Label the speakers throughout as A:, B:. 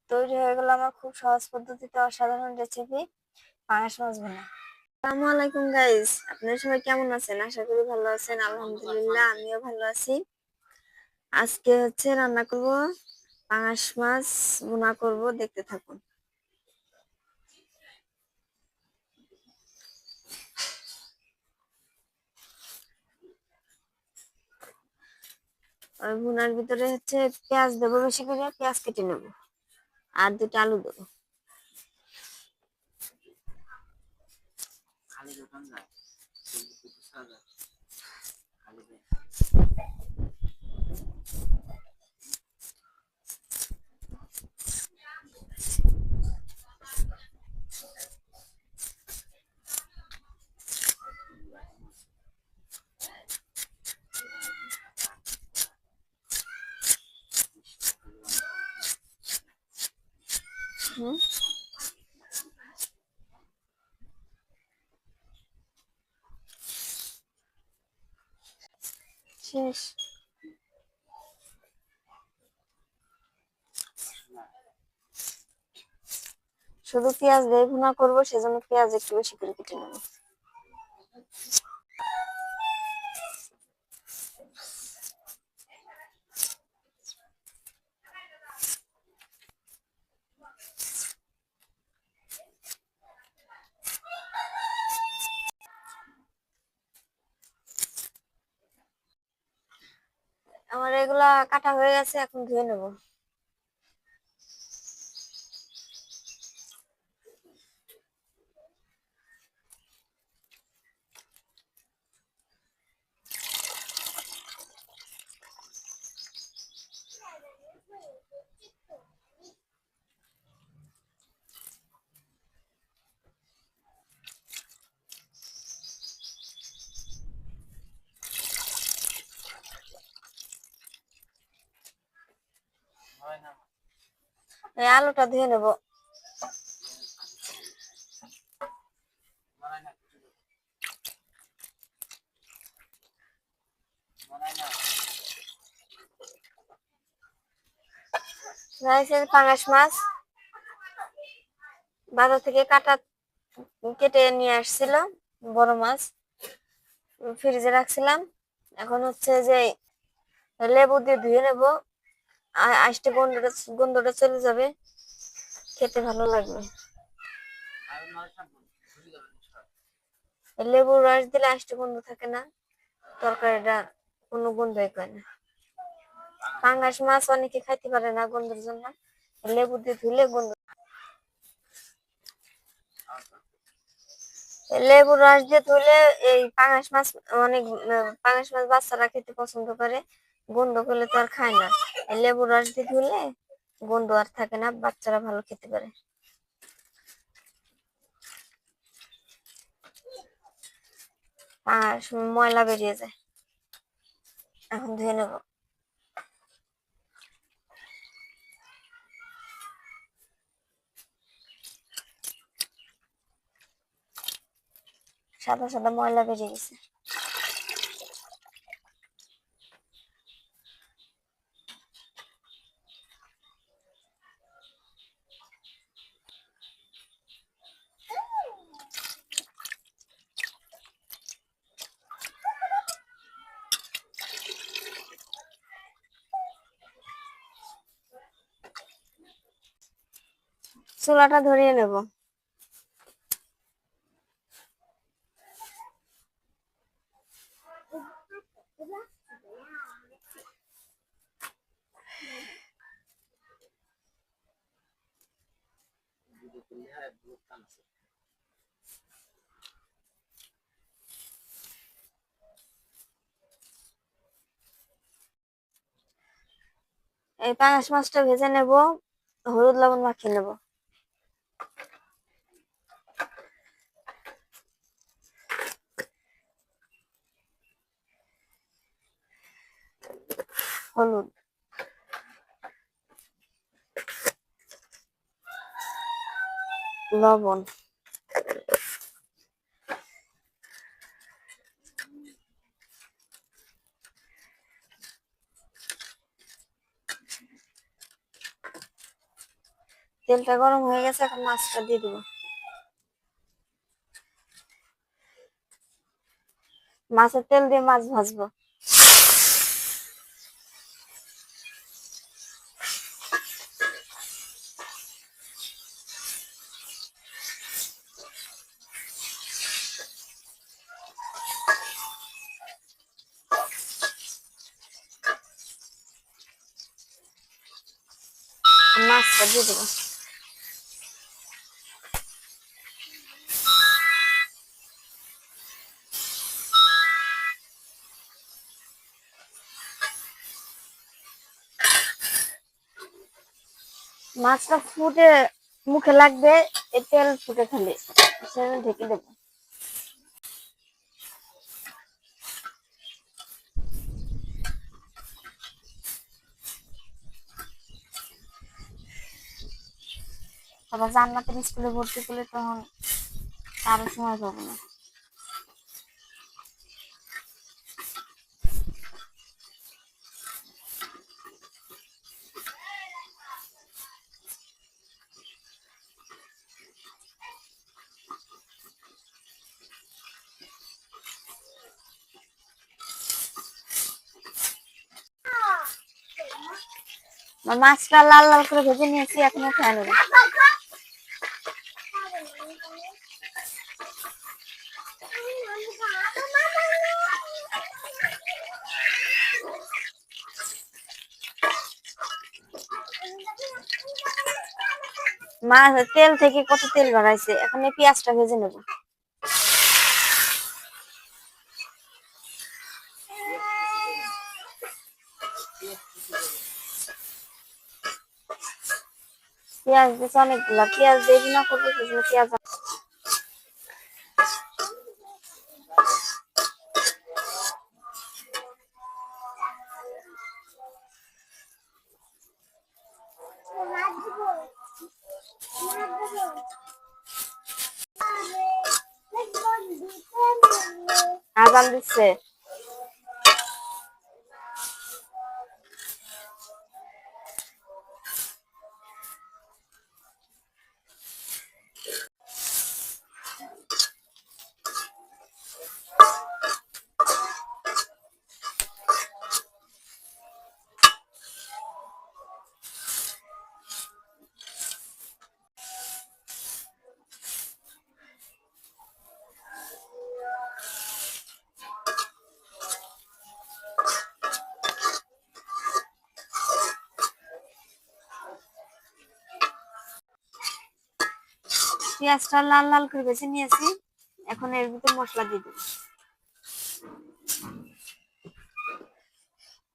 A: তৈরি হয়ে গেল আমার খুব সহজ পদ্ধতিতে অসাধারণ রেসিপি পাঙাশ মাছ ভুনা। আসসালামু আলাইকুম গাইস, আপনারা সবাই কেমন আছেন? আশা করি ভালো আছেন। আলহামদুলিল্লাহ, আমিও ভালো আছি। আজকে রান্না করব পাঙাশ মাছ ভুনা করব, দেখতে থাকুন। আর ভুনার ভিতরে পেঁয়াজ দেবো, বেশি করে পেঁয়াজ কেটে নেব আর 2টা আলু দেবো। শেষ। শুধু পেঁয়াজ দিয়ে ভুনা করবো, সেজন্য পেঁয়াজ একটু বেশি করে কেটে নেবো। আমার এগুলা কাটা হয়ে গেছে, এখন ধুয়ে নেব। এই আলুটা ধুয়ে নেব। পাঙাশ মাছ বাজার থেকে কেটে নিয়ে আসছিল, বড় মাছ ফ্রিজে রাখছিলাম। এখন যে লেবু দিয়ে ধুয়ে নেব, আষ্টে গন্ধটা চলে যাবে, খেতে ভালো লাগবে। লেবুর রস দিলে আষ্টে গন্ধ থাকে না, তরকারিটা কোনো গন্ধই পায় না। পাঙ্গাস মাছ অনেকে খাইতে পারে না গন্ধের জন্য, লেবু দিয়ে ধুলে গন্ধ। লেবুর রস দিয়ে ধুলে এই পাঙ্গাস মাছ পাঙ্গাস মাছ বাচ্চারা খেতে পছন্দ করে, গন্ধ করলে তো আর খায় না। লেবুর রস দিয়ে ধুলে গন্ধ আর থাকে না, বাচ্চারা ভালো খেতে পারে। আর ময়লা বেরিয়ে যায়। এখন ধুয়ে নেব। সাদা সাদা ময়লা বেরিয়ে গেছে। চুলাটা ধরিয়ে নেব। এই পাঙাশ মাছটা ভেজে নেব, হলুদ লবণ মাখিয়ে নেব। হলুদ, লবণ, তেলটা গরম হয়ে গেছে, এখন মাছটা দিয়ে দেবো। মাছের তেল দিয়ে মাছ ভাজবো। মাছটা দিয়ে দেবো। মাছটা ফুটে মুখে লাগবে, এই তেল ফুটে খালি সেটা ঢেকে দেবো। তারপর জান্নাতের স্কুলে ভর্তি করলে তখন আরো সময় পাবো না। মাছটা লাল লাল করে ভেজে নিয়েছি, এখনো খেয়ে নেবো। মাছ তেল থেকে কত তেল বাড়াইছে, এখন এই পেঁয়াজটা ভেজে নেবো। পেঁয়াজ দিচ্ছে অনেকগুলা, পেঁয়াজ দেবি না করবো পেঁয়াজ। আজান দিচ্ছে। পেঁয়াজটা লাল লাল করে ভেজে নিয়েছি, এখন এর ভিতর মশলা দিয়ে দেবো।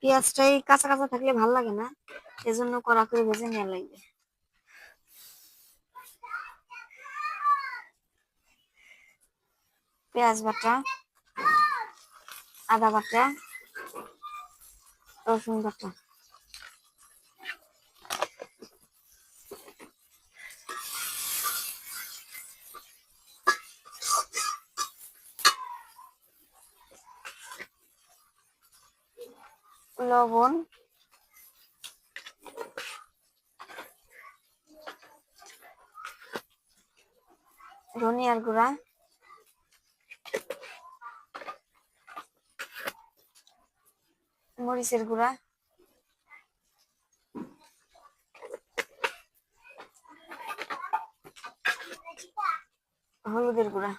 A: পেঁয়াজটাই কাঁচা কাঁচা থাকলে ভালো লাগে না, এজন্য কড়া করে ভেজে নেওয়া লাগবে। পেঁয়াজ বাটা, আদা বাটা, রসুন বাটা, লবণ, ধনিয়ার গুঁড়া, মরিচের গুঁড়া, হলুদের গুঁড়া।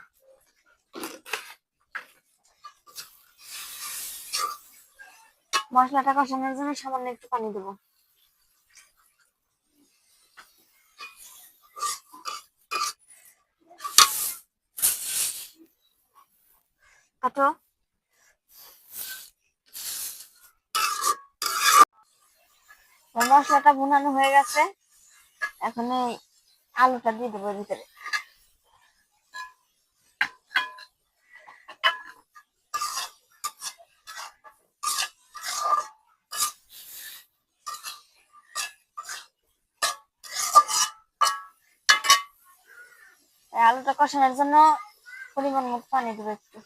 A: মশলাটা কষানোর জন্য সামান্য একটু পানি দেবো। কাটো। মশলাটা ভুনানো হয়ে গেছে, এখন এই আলুটা দিয়ে দেবো ভিতরে। আলুটা কষানোর জন্য পরিমাণ মতো পানি দেবো একটু।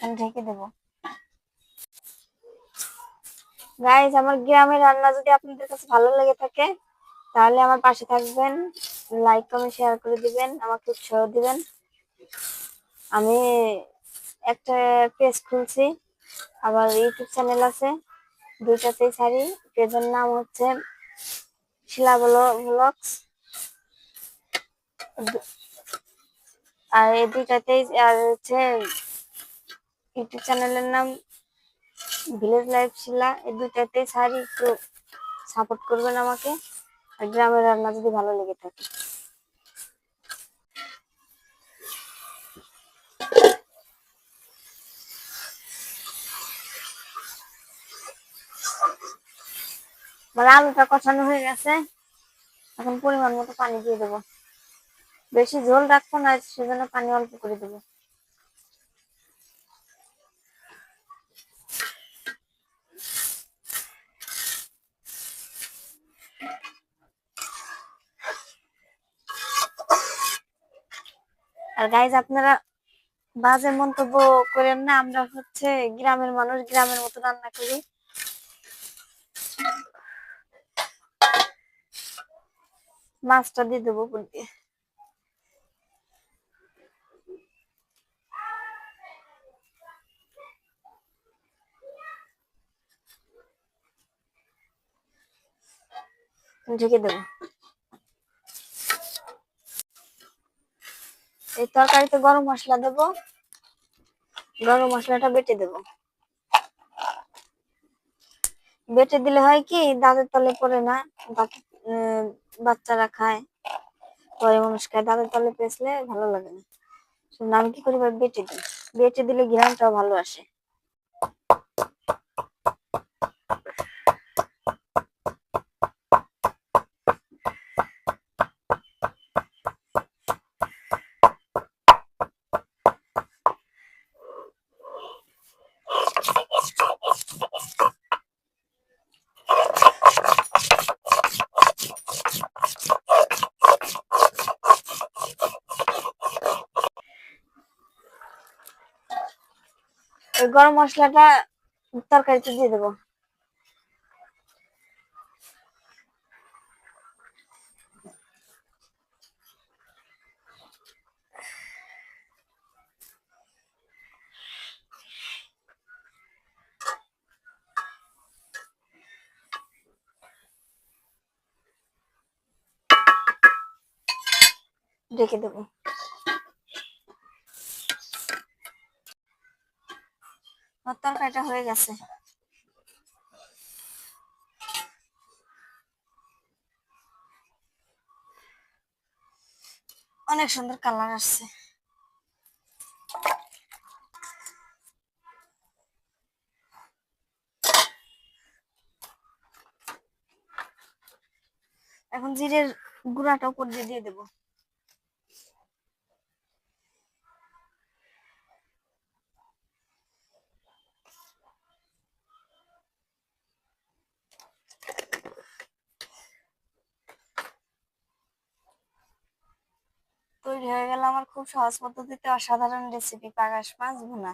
A: এখন ঢেকে দেবো। গাইস, আমার গ্রামের রান্না যদি আপনাদের কাছে ভালো লেগে থাকে তাহলে আমার পাশে থাকবেন, লাইক কমেন্ট শেয়ার করে দিবেন, আমাকে উৎসাহ দিবেন। আমি একটা পেজ খুলছি, আবার ইউটিউব চ্যানেল আছে, দুইটাতেই ছাড়ি। পেজের নাম হচ্ছে শিলা ব্লগস, আর এই দুইটাতেই, আর হচ্ছে ইউটিউব চ্যানেলের নাম ভিলেজ লাইফ শিলা। এই দুইটাতেই ছাড়ি, একটু সাপোর্ট করবেন আমাকে, আর গ্রামের রান্না যদি ভালো লেগে থাকে। মানে আলুটা কষানো হয়ে গেছে, এখন পরিমাণ মতো পানি দিয়ে দেবো। বেশি ঝোল রাখবো না, সেজন্য পানি অল্প করে দেবো। আর গাইজ, আপনারা বাজে মন্তব্য করেন না, আমরা হচ্ছে গ্রামের মানুষ, গ্রামের মতো রান্না করি। মাছটা দিয়ে দেবো উপর দিয়ে। ঢেকে দেবো। এই তরকারিতে গরম মশলা দেবো, গরম মশলাটা বেটে দেবো। বেটে দিলে হয় কি, দাঁতের তলে পড়ে না, বাচ্চারা খায়, পরে মানুষ খায়, দাঁতের তলে পেঁচলে ভালো লাগে না। আমি কি করি, বেটে দিই, বেটে দিলে ঘ্রাণটাও ভালো আসে। এই গরম মশলাটা তরকারিতে দিয়ে দেবো। রেখে দেবো। তরকারিটা হয়ে গেছে। অনেক সুন্দর কালার আসছে। এখন জিরের গুঁড়াটা উপর দিয়ে দিয়ে দেবো। তৈরি হয়ে গেল আমার খুব সহজ পদ্ধতিতে অসাধারণ রেসিপি, পাঙাশ মাছ ভুনা।